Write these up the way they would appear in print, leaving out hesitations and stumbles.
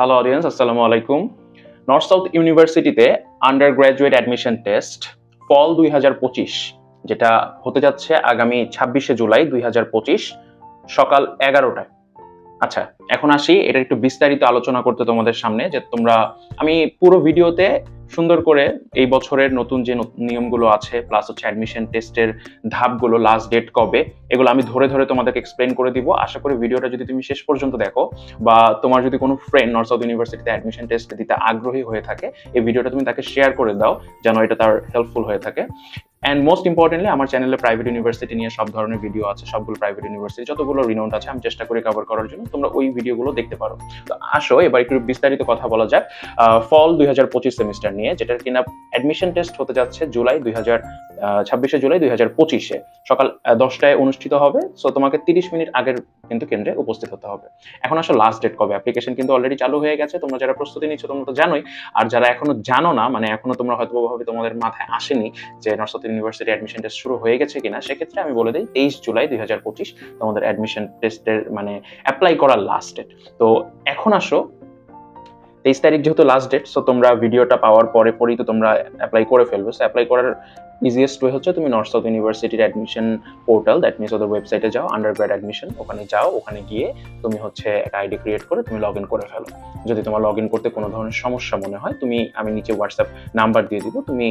Hello audience, আসসালামু আলাইকুম। North south ইউনিভার্সিটিতে আন্ডার গ্র্যাজুয়েট অ্যাডমিশন টেস্ট ফল 2025 যেটা হতে যাচ্ছে আগামী 26শে জুলাই 2025 সকাল 11টায়। আচ্ছা, এখন আসি এটা একটু বিস্তারিত আলোচনা করতে তোমাদের সামনে, যে আমি পুরো ভিডিওতে সুন্দর করে এই বছরের নতুন যে নিয়মগুলো আছে প্লাস হচ্ছে অ্যাডমিশন টেস্টের ধাপগুলো, লাস্ট ডেট কবে, এগুলো আমি ধরে ধরে তোমাদেরকে এক্সপ্লেন করে দিব। আশা করি ভিডিওটা যদি তুমি শেষ পর্যন্ত দেখো, বা তোমার যদি কোনো ফ্রেন্ড নর্থ সাউথ ইউনিভার্সিটিতে অ্যাডমিশন টেস্ট দিতে আগ্রহী হয়ে থাকে, এই ভিডিওটা তুমি তাকে শেয়ার করে দাও যেন এটা তার হেল্পফুল হয়ে থাকে। অ্যান্ড মোস্ট ইম্পর্টেন্টলি, আমার চ্যানেলে প্রাইভেট ইউনিভার্সিটি নিয়ে সব ধরনের ভিডিও আছে, সবগুলো প্রাইভেট ইউনিভার্সিটি যতগুলো রিনাউন্ড আছে আমি চেষ্টা করি কভার করার জন্য, তোমরা ওই ভিডিওগুলো দেখতে পারো। তো আসো এবার একটু বিস্তারিত কথা বলা যাক ফল 2025 সেমিস্টার নিয়ে, যেটার কিনা অ্যাডমিশন টেস্ট হতে যাচ্ছে 26শে জুলাই 2025-এ সকাল 10টায় অনুষ্ঠিত হবে। সো তোমাকে 30 মিনিট আগের কিন্তু কেন্দ্রে উপস্থিত হতে হবে। এখন আসলে লাস্ট ডেট কবে, অ্যাপ্লিকেশন কিন্তু অলরেডি চালু হয়ে গেছে, তোমরা যারা প্রস্তুতি নিচ্ছ তোমরা তো জানোই। আর যারা এখনো জানো না, মানে এখনো তোমরা হয়তো ভাবে তোমাদের মাথায় আসেনি যে north south university admission test শুরু হয়ে গেছে কিনা, সেক্ষেত্রে আমি বলে দিই 23 জুলাই 2025 তোমাদের অ্যাডমিশন টেস্টের মানে অ্যাপ্লাই করার লাস্ট ডেট। তো এখন আসো, 23 তারিখ যেহেতু লাস্ট ডেট, সো তোমরা ভিডিওটা পাওয়ার পরেই তো তোমরা অ্যাপ্লাই করে ফেলবে। সো অ্যাপ্লাই করার ইজিয়েস্ট ওয়ে হচ্ছে তুমি নর্থ সাউথ ইউনিভার্সিটির অ্যাডমিশন পোর্টাল, দ্যাট মিনস ওদের ওয়েবসাইটে যাও, আন্ডারগ্রেড অ্যাডমিশন, ওখানে যাও, ওখানে গিয়ে তুমি হচ্ছে একটা আইডি ক্রিয়েট করে তুমি লগ ইন করে ফেলো। যদি তোমার লগ ইন করতে কোনো ধরনের সমস্যা মনে হয়, আমি নিচে হোয়াটসঅ্যাপ নাম্বার দিয়ে দিব, তুমি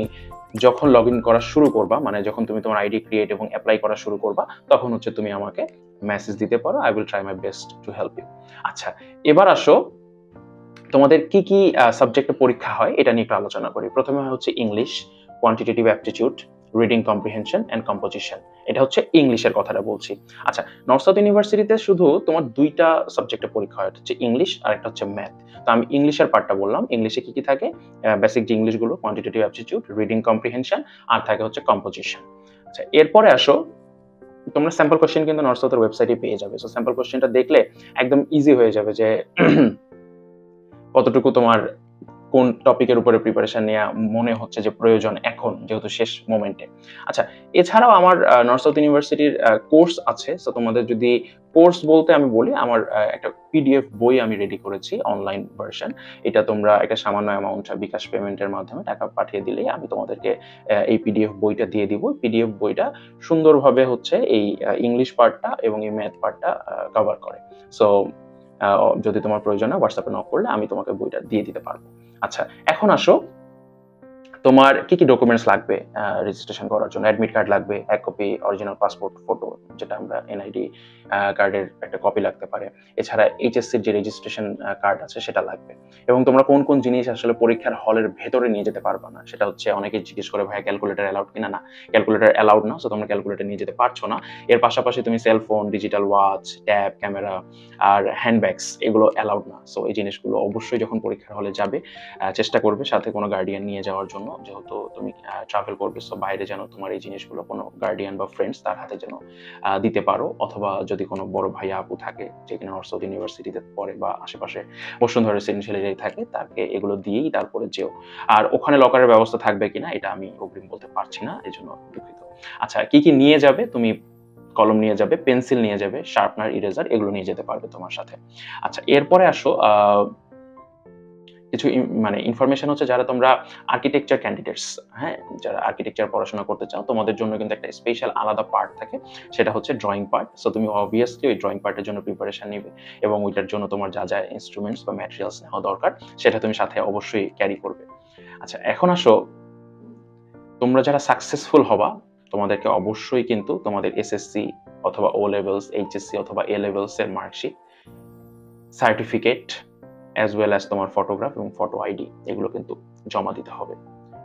যখন লগ ইন করা শুরু করবা, মানে যখন তুমি তোমার আইডি ক্রিয়েট এবং অ্যাপ্লাই করা শুরু করবা, তখন হচ্ছে তুমি আমাকে মেসেজ দিতে পারো। I will try my best to help you. আচ্ছা, এবার আসো তোমাদের কি কি সাবজেক্টে পরীক্ষা হয় এটা নিয়ে একটু আলোচনা করি। প্রথমে হচ্ছে English, quantitative aptitude, reading comprehension and composition. এটা হচ্ছে ইংলিশের কথাটা বলছি। আচ্ছা, নর্থ সাউথ ইউনিভার্সিটিতে শুধু তোমার দুইটা সাবজেক্টে পরীক্ষা হয়, হচ্ছে ইংলিশ আর একটা হচ্ছে ম্যাথ। তো আমি ইংলিশের পার্টটা বললাম। ইংলিশে কি কি থাকে? বেসিক যে ইংলিশগুলো, কোয়ান্টিটেটিভ অ্যাপটিটিউড, রিডিং কম্প্রিহেনশন, আর থাকে হচ্ছে কম্পোজিশন। আচ্ছা, এরপরে আসো, তোমরা স্যাম্পল কোশ্চেন কিন্তু নর্থ সাউথের ওয়েবসাইটে পেয়ে যাবে। সো স্যাম্পল কোশ্চেনটা দেখলে একদম ইজি হয়ে যাবে যে কতটুকু তোমার কোন টপিকের উপরে প্রিপারেশন নেওয়া মনে হচ্ছে যে প্রয়োজন এখন, যেহেতু শেষ মোমেন্টে। আচ্ছা, এছাড়াও আমার নর্থ সাউথ ইউনিভার্সিটির কোর্স আছে। সো তোমাদের যদি কোর্স বলতে আমি বলি, আমার একটা পিডিএফ বই আমি রেডি করেছি, অনলাইন ভার্সন। এটা তোমরা একটা সামান্য অ্যামাউন্ট বিকাশ পেমেন্টের মাধ্যমে টাকা পাঠিয়ে দিলেই আমি তোমাদেরকে এই পিডিএফ বইটা দিয়ে দিব। পিডিএফ বইটা সুন্দরভাবে হচ্ছে এই ইংলিশ পার্টটা এবং এই ম্যাথ পার্টটা কভার করে। সো যদি তোমার প্রয়োজন হয় হোয়াটসঅ্যাপে নক করলে আমি তোমাকে বইটা দিয়ে দিতে পারবো। আচ্ছা, এখন আসো, তোমার কি কি ডকুমেন্টস লাগবে রেজিস্ট্রেশন করার জন্য? অ্যাডমিট কার্ড লাগবে, এক কপি অরিজিনাল পাসপোর্ট ফটো, যেটা আমরা এনআইডি কার্ডের একটা কপি লাগতে পারে। এছাড়া এইচএসসির যে রেজিস্ট্রেশন কার্ড আছে সেটা লাগবে। এবং তোমরা কোন কোন জিনিস আসলে পরীক্ষার হলের ভেতরে নিয়ে যেতে পারবে না, সেটা হচ্ছে অনেকেই জিজ্ঞেস করে, ভাই ক্যালকুলেটর অ্যালাউড কিনা? না, ক্যালকুলেটর অ্যালাউড না। সো তোমরা ক্যালকুলেটর নিয়ে যেতে পারছো না। এর পাশাপাশি তুমি cellphone, digital watch, tab, camera আর হ্যান্ডব্যাগস, এগুলো অ্যালাউড না। সো এই জিনিসগুলো অবশ্যই যখন পরীক্ষার হলে যাবে চেষ্টা করবে সাথে কোনো গার্ডিয়ান নিয়ে যাওয়ার জন্য, যেহেতু তুমি ট্রাভেল করবে। সো বাইরে যেন তোমার এই জিনিসগুলো কোনো গার্ডিয়ান বা ফ্রেন্ডস তার হাতে যেন দিতে পারো, অথবা যদি কোনো বড় ভাই আপু থাকে যে কিনা নর্থ সাউথ ইউনিভার্সিটিতে পড়ে বা আশেপাশে বসুন্ধরা রেসিডেন্সিয়াল থাকে, তাকে এগুলো দিয়েই তারপরে যেও। আর ওখানে লকারের ব্যবস্থা থাকবে কিনা এটা আমি অগ্রিম বলতে পারছি না, এই জন্য দুঃখিত। আচ্ছা, কি কি নিয়ে যাবে? তুমি কলম নিয়ে যাবে, পেন্সিল নিয়ে যাবে, শার্পনার, ইরেজার, এগুলো নিয়ে যেতে পারবে তোমার সাথে। আচ্ছা, এরপরে আসো কিছু মানে ইনফরমেশন হচ্ছে, যারা তোমরা আর্কিটেকচার ক্যান্ডিডেটস, হ্যাঁ, যারা আর্কিটেকচার পড়াশোনা করতে চাও, তোমাদের জন্য কিন্তু একটা স্পেশাল আলাদা পার্ট থাকে, সেটা হচ্ছে ড্রয়িং পার্ট। সো তুমি অবভিয়াসলি ওই ড্রয়িং পার্টের জন্য প্রিপারেশন নিবে, এবং ওইটার জন্য তোমার যা যা ইনস্ট্রুমেন্টস বা ম্যাটেরিয়ালস নেওয়া দরকার সেটা তুমি সাথে অবশ্যই ক্যারি করবে। আচ্ছা, এখন আসো, তোমরা যারা সাকসেসফুল হবা, তোমাদেরকে অবশ্যই কিন্তু তোমাদের এসএসসি অথবা ও লেভেলস, এইচএসসি অথবা এ লেভেলস এর marksheet, certificate, as well as তোমার ফটোগ্রাফ এবং ফটো আইডি, এগুলো কিন্তু জমা দিতে হবে।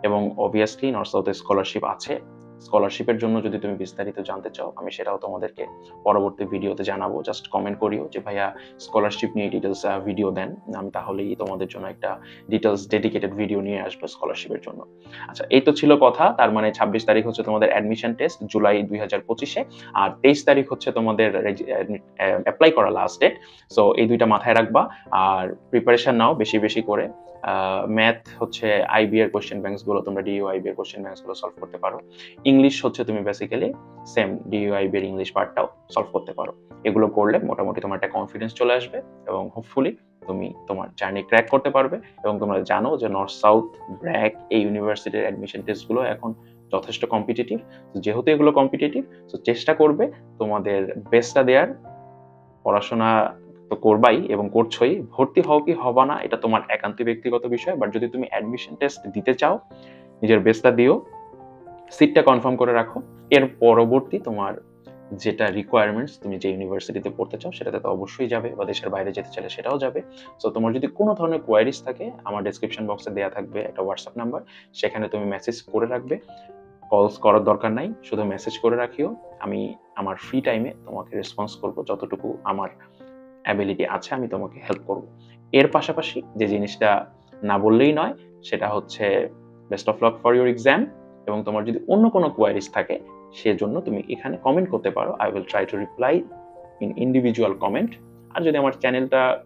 এবং অবভিয়াসলি নর্থ সাউথে স্কলারশিপ আছে। স্কলারশিপের জন্য যদি তুমি বিস্তারিত জানতে চাও, আমি সেটাও তোমাদেরকে পরবর্তী ভিডিওতে জানাবো। জাস্ট কমেন্ট করিও যে ভাইয়া স্কলারশিপ নিয়ে ডিটেলস ভিডিও দেন, আমি তাহলেই তোমাদের জন্য একটা ডিটেলস ডেডিকেটেড ভিডিও নিয়ে আসবো স্কলারশিপের জন্য। আচ্ছা, এই তো ছিল কথা। তার মানে 26 তারিখ হচ্ছে তোমাদের অ্যাডমিশন টেস্ট জুলাই 2025-এ, আর 23 তারিখ হচ্ছে তোমাদের অ্যাপ্লাই করা লাস্ট ডেট। সো এই দুইটা মাথায় রাখবা, আর প্রিপারেশন নাও বেশি বেশি করে। ম্যাথ হচ্ছে আইবি এর কোশ্চেন ব্যাংকস গুলো তোমরা ডিইউ আইবি এর কোশ্চেন ব্যাংকস গুলো সলভ করতে পারো। ইংলিশ হচ্ছে তুমি বেসিক্যালি সেম ডিইউ আইবি এর ইংলিশ পার্টটাও সলভ করতে পারো। এগুলো করলে মোটামুটি তোমার একটা কনফিডেন্স চলে আসবে, এবং হোপফুলি তুমি তোমার জার্নি ক্র্যাক করতে পারবে। এবং তোমরা জানো যে নর্থ সাউথ ব্র্যাক এই ইউনিভার্সিটির অ্যাডমিশন টেস্টগুলো এখন যথেষ্ট কম্পিটিটিভ। যেহেতু এগুলো কম্পিটিটিভ, তো চেষ্টা করবে তোমাদের বেস্টটা দেওয়ার। পড়াশোনা তো করবাই এবং করছোই, ভর্তি হও কি হবা না এটা তোমার একান্ত ব্যক্তিগত বিষয়। বাট যদি তুমি অ্যাডমিশন টেস্ট দিতে চাও, নিজের বেস্টটা দিও, সিটটা কনফার্ম করে রাখো। এর পরবর্তী তোমার যেটা রিকোয়ারমেন্টস, তুমি যে ইউনিভার্সিটিতে পড়তে চাও সেটাতে তো অবশ্যই যাবে, বা দেশের বাইরে যেতে চাইলে সেটাও যাবে। সো তোমার যদি কোনো ধরনের কোয়ারিজ থাকে, আমার ডেসক্রিপশন বক্সে দেওয়া থাকবে একটা হোয়াটসঅ্যাপ নাম্বার, সেখানে তুমি মেসেজ করে রাখবে। কলস করার দরকার নাই, শুধু মেসেজ করে রাখিও। আমি আমার ফ্রি টাইমে তোমাকে রেসপন্স করব, যতটুকু আমার অ্যাবিলিটি আছে আমি তোমাকে হেল্প করব। এর পাশাপাশি যে জিনিসটা না বললেই নয়, সেটা হচ্ছে best of luck for your exam. এবং তোমার যদি অন্য কোনো কোয়ারিজ থাকে, সেজন্য তুমি এখানে কমেন্ট করতে পারো। I will try to reply in individual comment. আর যদি আমার চ্যানেলটা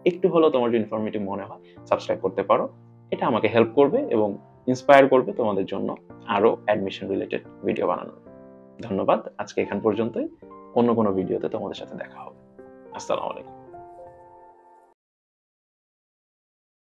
একটু হলেও তোমার যদি ইনফরমেটিভ মনে হয়, সাবস্ক্রাইব করতে পারো। এটা আমাকে হেল্প করবে এবং ইন্সপায়ার করবে তোমাদের জন্য আরো অ্যাডমিশন রিলেটেড ভিডিও বানানোর। ধন্যবাদ, আজকে এখান পর্যন্তই। অন্য কোনো ভিডিওতে তোমাদের সাথে দেখা হবে। আসসালামু আলাইকুম।